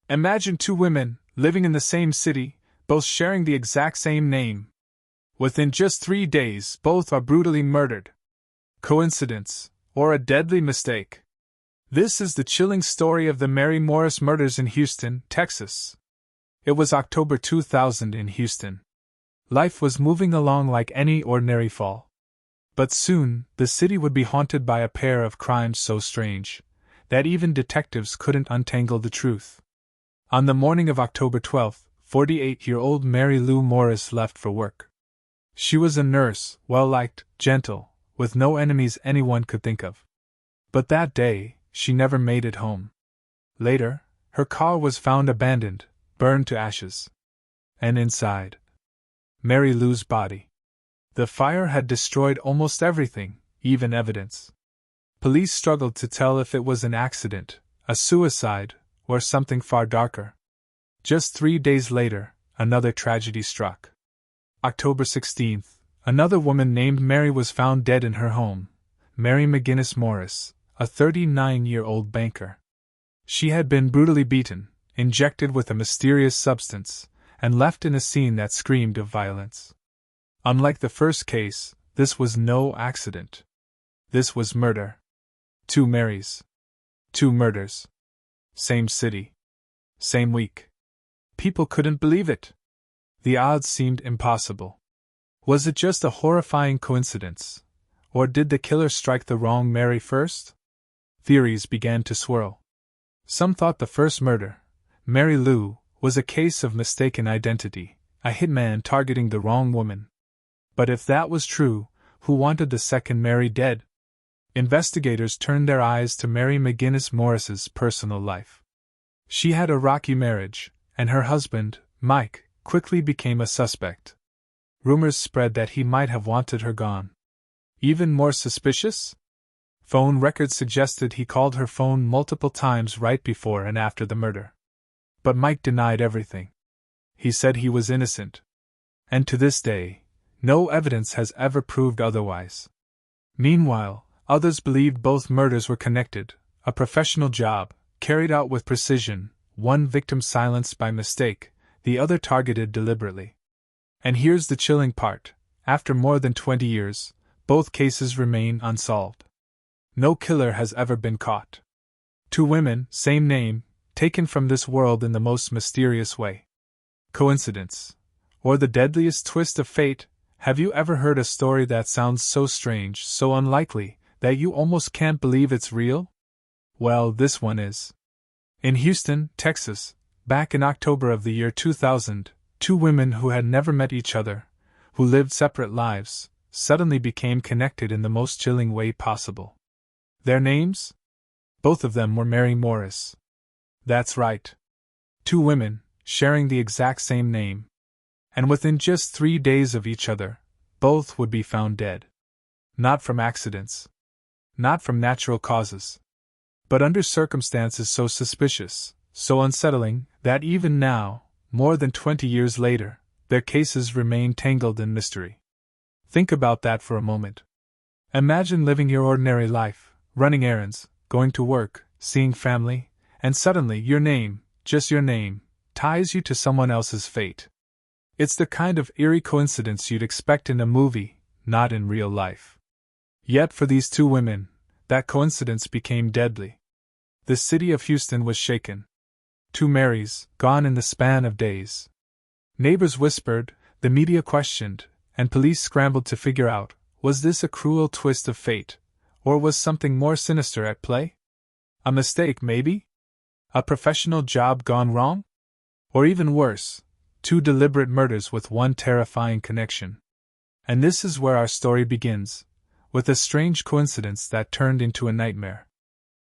Imagine two women, living in the same city, both sharing the exact same name. Within just 3 days, both are brutally murdered. Coincidence, or a deadly mistake? This is the chilling story of the Mary Morris murders in Houston, Texas. It was October 2000 in Houston. Life was moving along like any ordinary fall. But soon, the city would be haunted by a pair of crimes so strange that even detectives couldn't untangle the truth. On the morning of October 12th, 48-year-old Mary Lou Morris left for work. She was a nurse, well-liked, gentle, with no enemies anyone could think of. But that day, she never made it home. Later, her car was found abandoned, burned to ashes. And inside, Mary Lou's body. The fire had destroyed almost everything, even evidence. Police struggled to tell if it was an accident, a suicide, or something far darker. Just 3 days later, another tragedy struck. October 16th, another woman named Mary was found dead in her home, Mary McGinnis Morris, a 39-year-old banker. She had been brutally beaten, injected with a mysterious substance, and left in a scene that screamed of violence. Unlike the first case, this was no accident. This was murder. 2 Marys. 2 murders. Same city. Same week. People couldn't believe it. The odds seemed impossible. Was it just a horrifying coincidence? Or did the killer strike the wrong Mary first? Theories began to swirl. Some thought the first murder, Mary Lou, was a case of mistaken identity, a hitman targeting the wrong woman. But if that was true, who wanted the second Mary dead? Investigators turned their eyes to Mary McGinnis Morris's personal life. She had a rocky marriage, and her husband, Mike, quickly became a suspect. Rumors spread that he might have wanted her gone. Even more suspicious? Phone records suggested he called her phone multiple times right before and after the murder. But Mike denied everything. He said he was innocent. And to this day, no evidence has ever proved otherwise. Meanwhile, others believed both murders were connected, a professional job, carried out with precision, one victim silenced by mistake, the other targeted deliberately. And here's the chilling part: after more than 20 years, both cases remain unsolved. No killer has ever been caught. 2 women, same name, taken from this world in the most mysterious way. Coincidence? Or the deadliest twist of fate? Have you ever heard a story that sounds so strange, so unlikely, that you almost can't believe it's real? Well, this one is. In Houston, Texas, back in October of the year 2000, 2 women who had never met each other, who lived separate lives, suddenly became connected in the most chilling way possible. Their names? Both of them were Mary Morris. That's right. 2 women, sharing the exact same name. And within just 3 days of each other, both would be found dead. Not from accidents. Not from natural causes. But under circumstances so suspicious, so unsettling, that even now, more than 20 years later, their cases remain tangled in mystery. Think about that for a moment. Imagine living your ordinary life, running errands, going to work, seeing family, and suddenly your name, just your name, ties you to someone else's fate. It's the kind of eerie coincidence you'd expect in a movie, not in real life. Yet for these 2 women, that coincidence became deadly. The city of Houston was shaken. 2 Marys, gone in the span of days. Neighbors whispered, the media questioned, and police scrambled to figure out, was this a cruel twist of fate, or was something more sinister at play? A mistake, maybe? A professional job gone wrong? Or even worse, 2 deliberate murders with one terrifying connection. And this is where our story begins, with a strange coincidence that turned into a nightmare.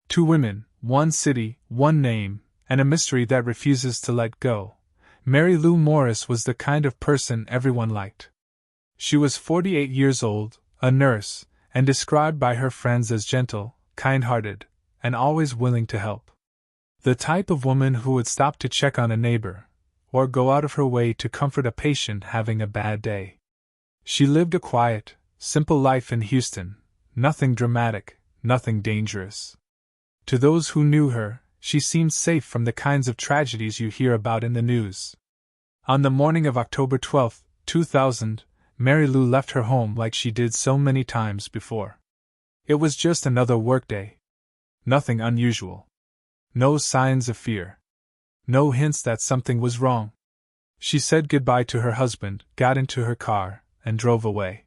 2 women, 1 city, 1 name, and a mystery that refuses to let go. Mary Lou Morris was the kind of person everyone liked. She was 48 years old, a nurse, and described by her friends as gentle, kind-hearted, and always willing to help. The type of woman who would stop to check on a neighbor, or go out of her way to comfort a patient having a bad day. She lived a quiet, simple life in Houston, nothing dramatic, nothing dangerous. To those who knew her, she seemed safe from the kinds of tragedies you hear about in the news. On the morning of October 12, 2000, Mary Lou left her home like she did so many times before. It was just another workday. Nothing unusual. No signs of fear. No hints that something was wrong. She said goodbye to her husband, got into her car, and drove away.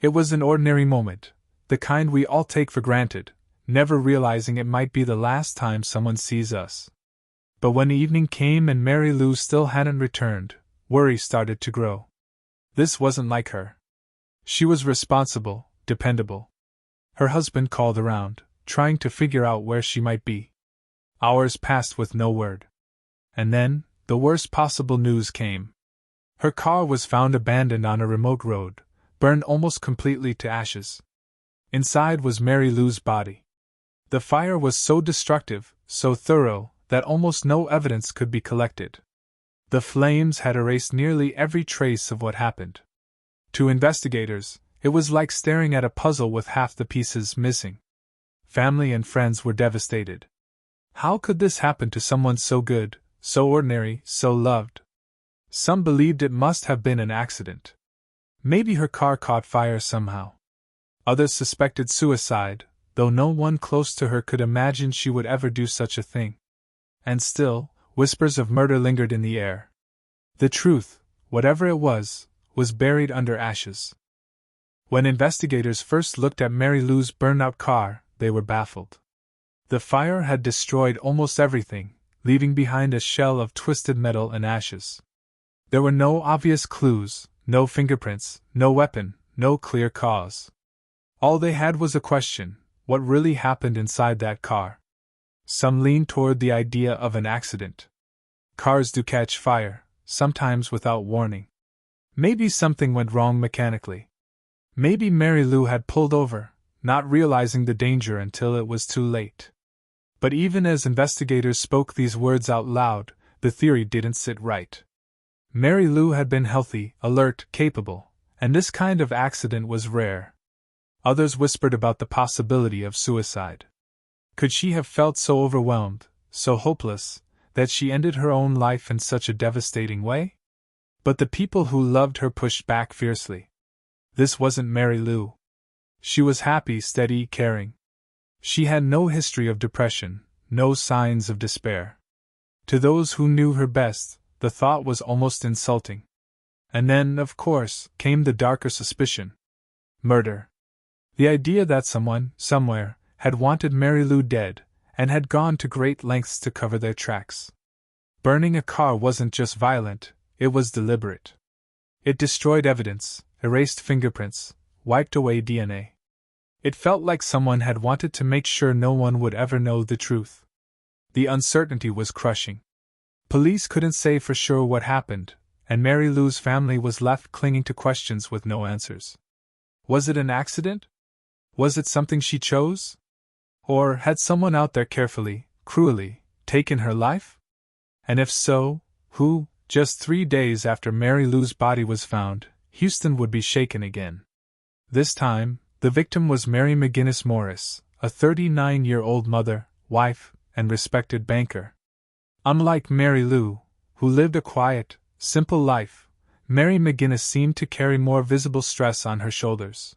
It was an ordinary moment, the kind we all take for granted, never realizing it might be the last time someone sees us. But when evening came and Mary Lou still hadn't returned, worry started to grow. This wasn't like her. She was responsible, dependable. Her husband called around, trying to figure out where she might be. Hours passed with no word. And then, the worst possible news came. Her car was found abandoned on a remote road, burned almost completely to ashes. Inside was Mary Lou's body. The fire was so destructive, so thorough, that almost no evidence could be collected. The flames had erased nearly every trace of what happened. To investigators, it was like staring at a puzzle with half the pieces missing. Family and friends were devastated. How could this happen to someone so good, so ordinary, so loved? Some believed it must have been an accident. Maybe her car caught fire somehow. Others suspected suicide, though no one close to her could imagine she would ever do such a thing. And still, whispers of murder lingered in the air. The truth, whatever it was buried under ashes. When investigators first looked at Mary Lou's burned-out car, they were baffled. The fire had destroyed almost everything, leaving behind a shell of twisted metal and ashes. There were no obvious clues, no fingerprints, no weapon, no clear cause. All they had was a question: what really happened inside that car? Some leaned toward the idea of an accident. Cars do catch fire, sometimes without warning. Maybe something went wrong mechanically. Maybe Mary Lou had pulled over, not realizing the danger until it was too late. But even as investigators spoke these words out loud, the theory didn't sit right. Mary Lou had been healthy, alert, capable, and this kind of accident was rare. Others whispered about the possibility of suicide. Could she have felt so overwhelmed, so hopeless, that she ended her own life in such a devastating way? But the people who loved her pushed back fiercely. This wasn't Mary Lou. She was happy, steady, caring. She had no history of depression, no signs of despair. To those who knew her best, the thought was almost insulting. And then, of course, came the darker suspicion. Murder. The idea that someone, somewhere, had wanted Mary Lou dead, and had gone to great lengths to cover their tracks. Burning a car wasn't just violent, it was deliberate. It destroyed evidence, erased fingerprints, wiped away DNA. It felt like someone had wanted to make sure no one would ever know the truth. The uncertainty was crushing. Police couldn't say for sure what happened, and Mary Lou's family was left clinging to questions with no answers. Was it an accident? Was it something she chose? Or had someone out there carefully, cruelly, taken her life? And if so, who? Just 3 days after Mary Lou's body was found, Houston would be shaken again. This time, the victim was Mary McGinnis Morris, a 39-year-old mother, wife, and respected banker. Unlike Mary Lou, who lived a quiet, simple life, Mary McGinnis seemed to carry more visible stress on her shoulders.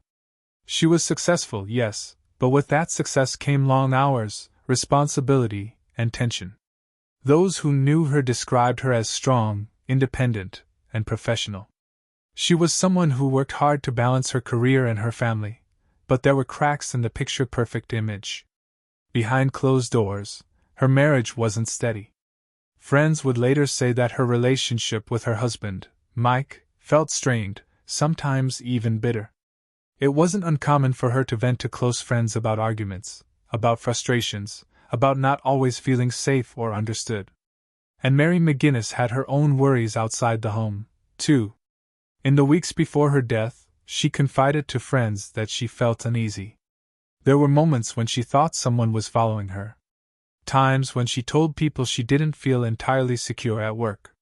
She was successful, yes, but with that success came long hours, responsibility, and tension. Those who knew her described her as strong, independent, and professional. She was someone who worked hard to balance her career and her family, but there were cracks in the picture-perfect image. Behind closed doors, her marriage wasn't steady. Friends would later say that her relationship with her husband, Mike, felt strained, sometimes even bitter. It wasn't uncommon for her to vent to close friends about arguments, about frustrations, about not always feeling safe or understood. And Mary McGinnis had her own worries outside the home, too. In the weeks before her death, she confided to friends that she felt uneasy. There were moments when she thought someone was following her. Times when she told people she didn't feel entirely secure at work.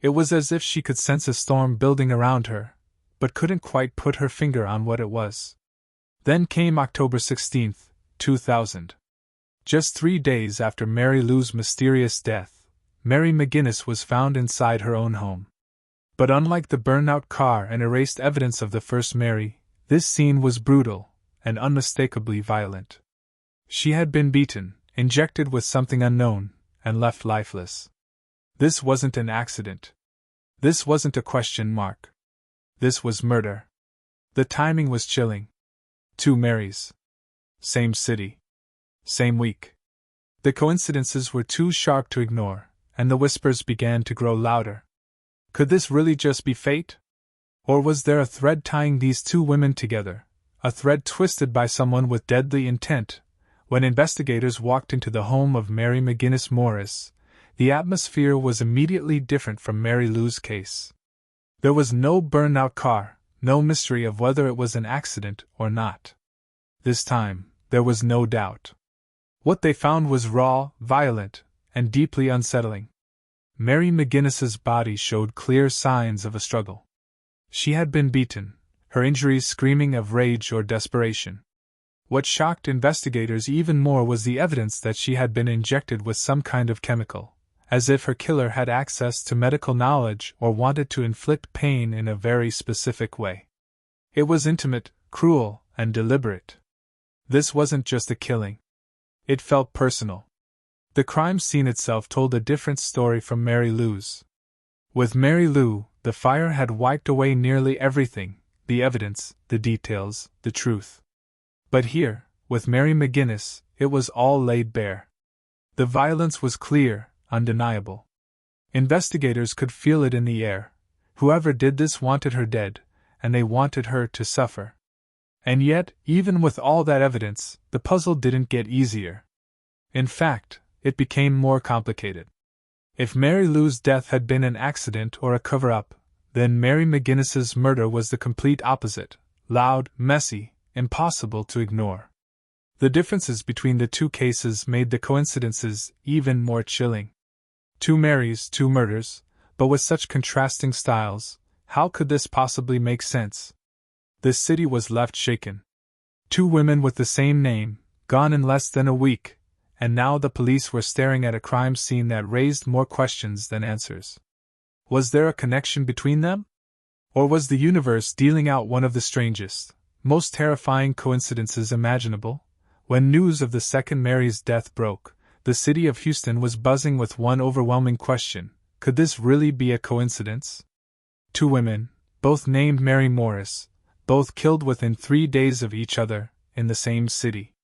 It was as if she could sense a storm building around her, but couldn't quite put her finger on what it was. Then came October 16, 2000. Just 3 days after Mary Lou's mysterious death, Mary McGinnis was found inside her own home. But unlike the burned-out car and erased evidence of the first Mary, this scene was brutal and unmistakably violent. She had been beaten, injected with something unknown, and left lifeless. This wasn't an accident. This wasn't a question mark. This was murder. The timing was chilling. 2 Marys. Same city. Same week. The coincidences were too sharp to ignore, and the whispers began to grow louder. Could this really just be fate? Or was there a thread tying these 2 women together, a thread twisted by someone with deadly intent? When investigators walked into the home of Mary McGinnis Morris, the atmosphere was immediately different from Mary Lou's case. There was no burned-out car, no mystery of whether it was an accident or not. This time, there was no doubt. What they found was raw, violent, and deeply unsettling. Mary McGinnis's body showed clear signs of a struggle. She had been beaten, her injuries screaming of rage or desperation. What shocked investigators even more was the evidence that she had been injected with some kind of chemical, as if her killer had access to medical knowledge or wanted to inflict pain in a very specific way. It was intimate, cruel, and deliberate. This wasn't just a killing. It felt personal. The crime scene itself told a different story from Mary Lou's. With Mary Lou, the fire had wiped away nearly everything: the evidence, the details, the truth. But here, with Mary McGinnis, it was all laid bare. The violence was clear, undeniable. Investigators could feel it in the air. Whoever did this wanted her dead, and they wanted her to suffer. And yet, even with all that evidence, the puzzle didn't get easier. In fact, it became more complicated. If Mary Lou's death had been an accident or a cover-up, then Mary McGinnis's murder was the complete opposite: loud, messy, impossible to ignore. The differences between the 2 cases made the coincidences even more chilling. 2 Marys, 2 murders, but with such contrasting styles. How could this possibly make sense? The city was left shaken. 2 women with the same name, gone in less than a week, and now the police were staring at a crime scene that raised more questions than answers. Was there a connection between them? Or was the universe dealing out one of the strangest, most terrifying coincidences imaginable? When news of the second Mary's death broke, the city of Houston was buzzing with one overwhelming question: could this really be a coincidence? 2 women, both named Mary Morris, both killed within 3 days of each other, in the same city.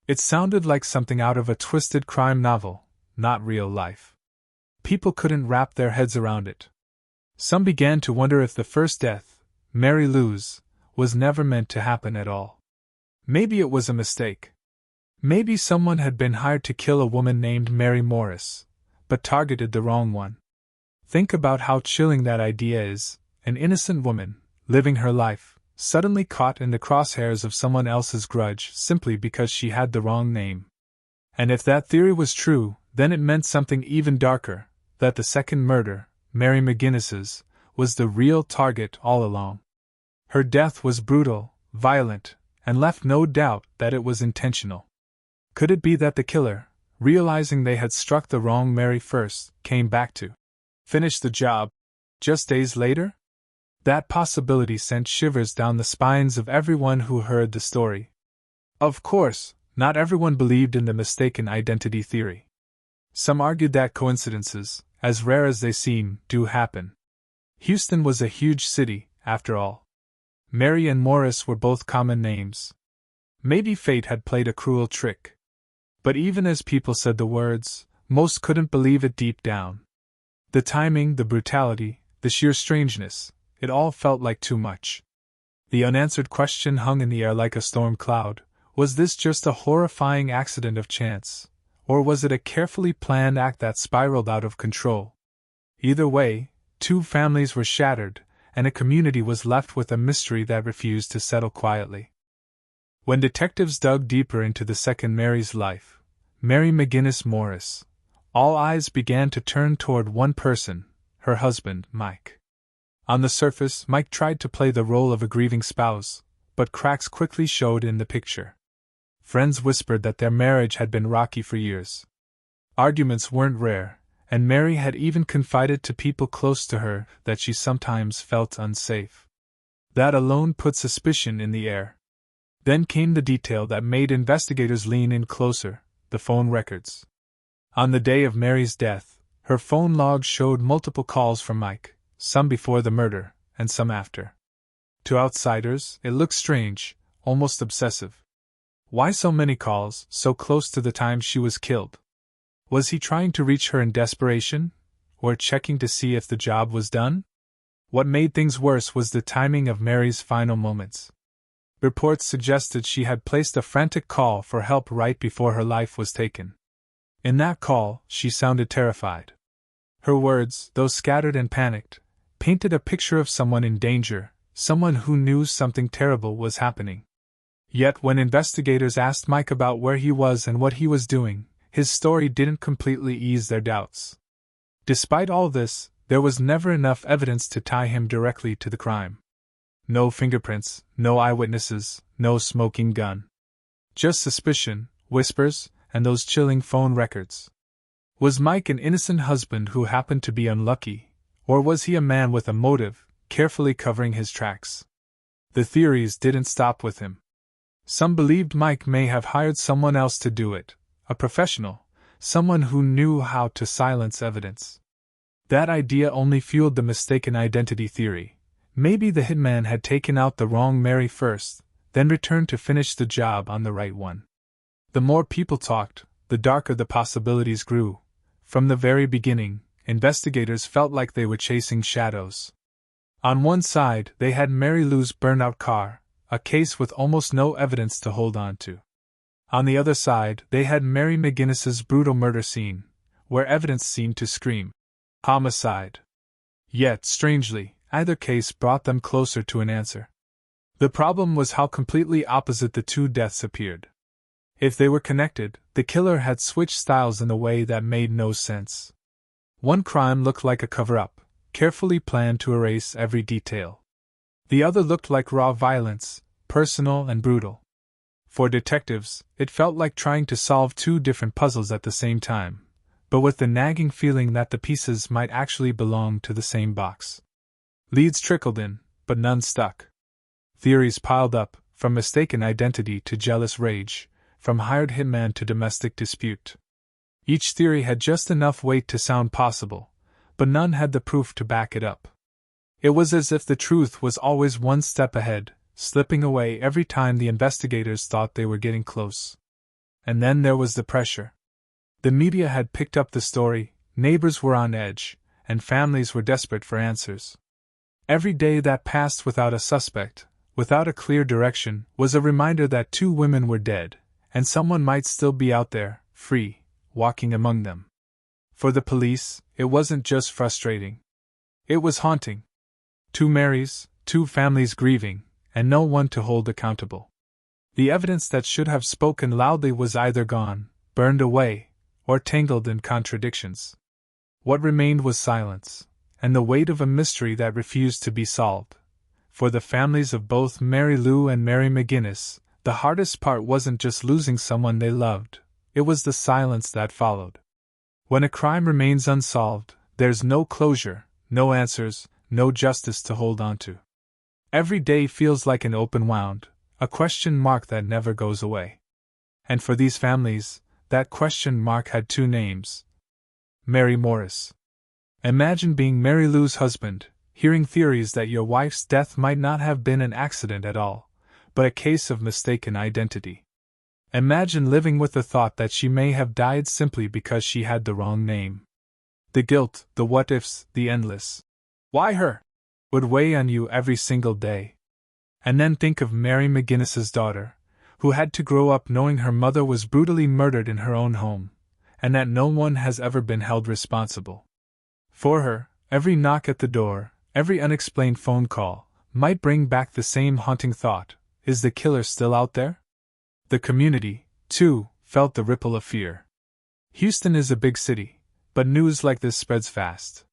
It sounded like something out of a twisted crime novel, not real life. People couldn't wrap their heads around it. Some began to wonder if the first death, Mary Lou's, was never meant to happen at all. Maybe it was a mistake. Maybe someone had been hired to kill a woman named Mary Morris, but targeted the wrong one. Think about how chilling that idea is: an innocent woman, living her life, suddenly caught in the crosshairs of someone else's grudge simply because she had the wrong name. And if that theory was true, then it meant something even darker: that the second murder, Mary McGinnis's, was the real target all along. Her death was brutal, violent, and left no doubt that it was intentional. Could it be that the killer, realizing they had struck the wrong Mary first, came back to finish the job just days later? That possibility sent shivers down the spines of everyone who heard the story. Of course, not everyone believed in the mistaken identity theory. Some argued that coincidences, as rare as they seem, do happen. Houston was a huge city, after all. Mary and Morris were both common names. Maybe fate had played a cruel trick. But even as people said the words, most couldn't believe it deep down. The timing, the brutality, the sheer strangeness, it all felt like too much. The unanswered question hung in the air like a storm cloud: was this just a horrifying accident of chance, or was it a carefully planned act that spiraled out of control? Either way, 2 families were shattered, and a community was left with a mystery that refused to settle quietly. When detectives dug deeper into the second Mary's life, Mary McGinnis Morris, all eyes began to turn toward one person: her husband, Mike. On the surface, Mike tried to play the role of a grieving spouse, but cracks quickly showed in the picture. Friends whispered that their marriage had been rocky for years. Arguments weren't rare, and Mary had even confided to people close to her that she sometimes felt unsafe. That alone put suspicion in the air. Then came the detail that made investigators lean in closer: the phone records. On the day of Mary's death, her phone logs showed multiple calls from Mike, some before the murder, and some after. To outsiders, it looked strange, almost obsessive. Why so many calls, so close to the time she was killed? Was he trying to reach her in desperation, or checking to see if the job was done? What made things worse was the timing of Mary's final moments. Reports suggested she had placed a frantic call for help right before her life was taken. In that call, she sounded terrified. Her words, though scattered and panicked, painted a picture of someone in danger, someone who knew something terrible was happening. Yet when investigators asked Mike about where he was and what he was doing, his story didn't completely ease their doubts. Despite all this, there was never enough evidence to tie him directly to the crime. No fingerprints, no eyewitnesses, no smoking gun. Just suspicion, whispers, and those chilling phone records. Was Mike an innocent husband who happened to be unlucky, or was he a man with a motive, carefully covering his tracks? The theories didn't stop with him. Some believed Mike may have hired someone else to do it, a professional, someone who knew how to silence evidence. That idea only fueled the mistaken identity theory. Maybe the hitman had taken out the wrong Mary first, then returned to finish the job on the right one. The more people talked, the darker the possibilities grew. From the very beginning, investigators felt like they were chasing shadows. On one side, they had Mary Lou's burnout car, a case with almost no evidence to hold on to. On the other side, they had Mary McGinnis's brutal murder scene, where evidence seemed to scream homicide. Yet, strangely, either case brought them closer to an answer. The problem was how completely opposite the two deaths appeared. If they were connected, the killer had switched styles in a way that made no sense. One crime looked like a cover-up, carefully planned to erase every detail. The other looked like raw violence, personal and brutal. For detectives, it felt like trying to solve two different puzzles at the same time, but with the nagging feeling that the pieces might actually belong to the same box. Leads trickled in, but none stuck. Theories piled up, from mistaken identity to jealous rage, from hired hitman to domestic dispute. Each theory had just enough weight to sound possible, but none had the proof to back it up. It was as if the truth was always one step ahead, slipping away every time the investigators thought they were getting close. And then there was the pressure. The media had picked up the story, neighbors were on edge, and families were desperate for answers. Every day that passed without a suspect, without a clear direction, was a reminder that two women were dead, and someone might still be out there, free, walking among them. For the police, it wasn't just frustrating. It was haunting. Two Marys, two families grieving, and no one to hold accountable. The evidence that should have spoken loudly was either gone, burned away, or tangled in contradictions. What remained was silence, and the weight of a mystery that refused to be solved. For the families of both Mary Lou and Mary McGinnis, the hardest part wasn't just losing someone they loved, it was the silence that followed. When a crime remains unsolved, there's no closure, no answers, no justice to hold on to. Every day feels like an open wound, a question mark that never goes away. And for these families, that question mark had two names: Mary Morris. Imagine being Mary Lou's husband, hearing theories that your wife's death might not have been an accident at all, but a case of mistaken identity. Imagine living with the thought that she may have died simply because she had the wrong name. The guilt, the what-ifs, the endless "why her?" would weigh on you every single day. And then think of Mary McGinnis's daughter, who had to grow up knowing her mother was brutally murdered in her own home, and that no one has ever been held responsible. For her, every knock at the door, every unexplained phone call, might bring back the same haunting thought: is the killer still out there? The community, too, felt the ripple of fear. Houston is a big city, but news like this spreads fast.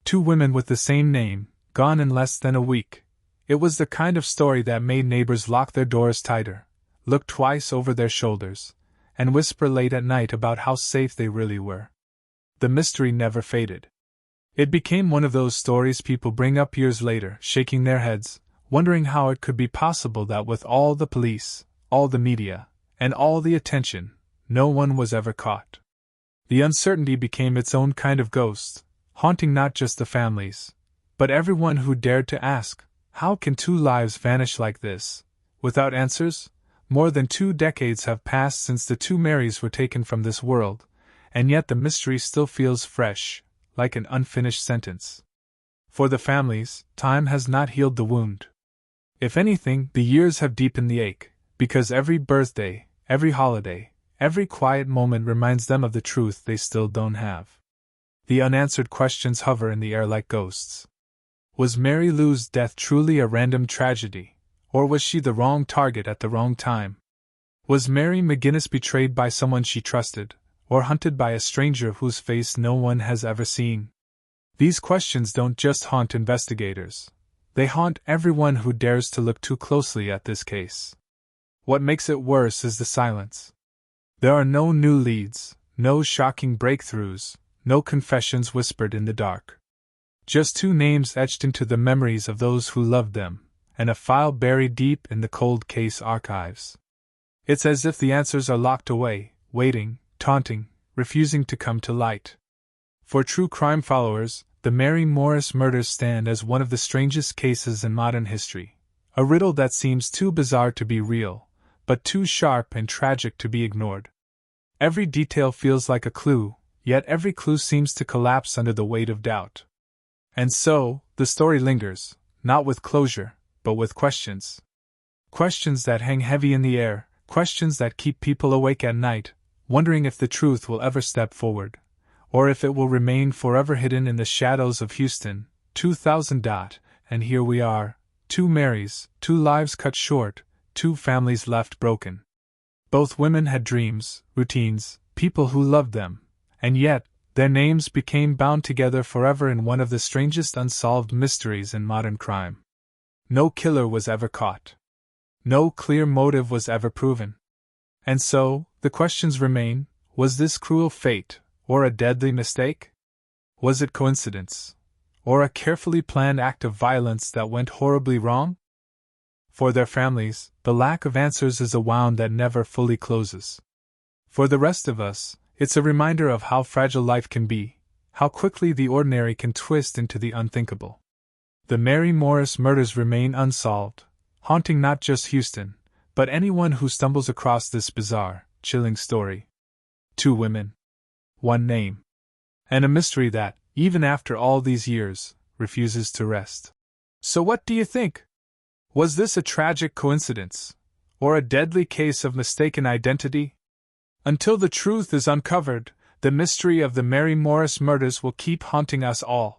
Two women with the same name, gone in less than a week. It was the kind of story that made neighbors lock their doors tighter, look twice over their shoulders, and whisper late at night about how safe they really were. The mystery never faded. It became one of those stories people bring up years later, shaking their heads, wondering how it could be possible that with all the police, all the media, and all the attention, no one was ever caught. The uncertainty became its own kind of ghost, haunting not just the families, but everyone who dared to ask, how can 2 lives vanish like this, without answers? More than 2 decades have passed since the 2 Marys were taken from this world, and yet the mystery still feels fresh, like an unfinished sentence. For the families, time has not healed the wound. If anything, the years have deepened the ache, because every birthday, every holiday, every quiet moment reminds them of the truth they still don't have. The unanswered questions hover in the air like ghosts. Was Mary Lou's death truly a random tragedy, or was she the wrong target at the wrong time? Was Mary McGinnis betrayed by someone she trusted, or hunted by a stranger whose face no one has ever seen? These questions don't just haunt investigators. They haunt everyone who dares to look too closely at this case. What makes it worse is the silence. There are no new leads, no shocking breakthroughs, no confessions whispered in the dark. Just 2 names etched into the memories of those who loved them, and a file buried deep in the cold case archives. It's as if the answers are locked away, waiting, taunting, refusing to come to light. For true crime followers, the Mary Morris murders stand as one of the strangest cases in modern history, a riddle that seems too bizarre to be real, but too sharp and tragic to be ignored. Every detail feels like a clue, yet every clue seems to collapse under the weight of doubt. And so, the story lingers, not with closure, but with questions. Questions that hang heavy in the air, questions that keep people awake at night, wondering if the truth will ever step forward, or if it will remain forever hidden in the shadows of Houston, 2000. And here we are, 2 Marys, 2 lives cut short, 2 families left broken. Both women had dreams, routines, people who loved them, and yet, their names became bound together forever in one of the strangest unsolved mysteries in modern crime. No killer was ever caught. No clear motive was ever proven. And so, the questions remain: was this cruel fate, or a deadly mistake? Was it coincidence, or a carefully planned act of violence that went horribly wrong? For their families, the lack of answers is a wound that never fully closes. For the rest of us, it's a reminder of how fragile life can be, how quickly the ordinary can twist into the unthinkable. The Mary Morris murders remain unsolved, haunting not just Houston, but anyone who stumbles across this bizarre, chilling story. 2 women, 1 name, and a mystery that, even after all these years, refuses to rest. So what do you think? Was this a tragic coincidence, or a deadly case of mistaken identity? Until the truth is uncovered, the mystery of the Mary Morris murders will keep haunting us all.